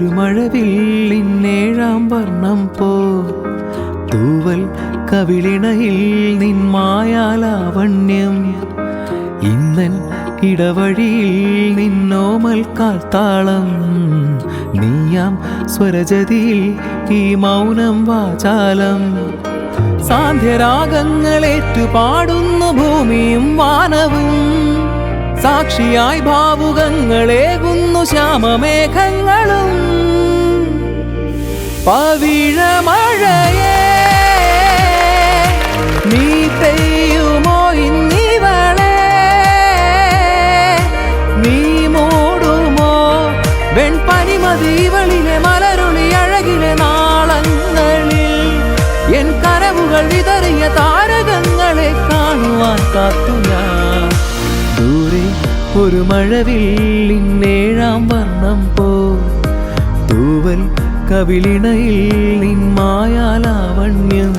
ഒരു മഴവില്ലിന്നേഴാം വർണ്ണം പോ തൂവൽ കവിളിണയിൽ നിൻ മായാലാവണ്യം ഇന്നൻ ഇടവഴിയിൽ നിന്നോമൽ കാൽത്താളം നീയാം സ്വരജതിയിൽ ഈ മൗനം വാചാലം സാന്ധ്യരാഗങ്ങളേറ്റു പാടുന്നു ഭൂമിയും വാനവും സാക്ഷിയായി ഭാവുകങ്ങളേകുന്നു ശ്യാമമേഘങ്ങളും പവിഴമഴയേ നീ പെയ്യുമോ ഇന്നിവളെ നീ മൂടുമോ വെൺപനിമതിവളിലെ മലരുളി അഴകിലെ നാളങ്ങളിൽ എൻ കനവുകൾ വിതറിയ താരകങ്ങളെ കാണുവാൻ കാത്തു ഞാൻ ദൂരെ ഒരു മഴവില്ലിന്നേഴാം വർണ്ണം പോ തൂവൽ കവിളിണയിൽ നിൻ മായാലാവണ്യം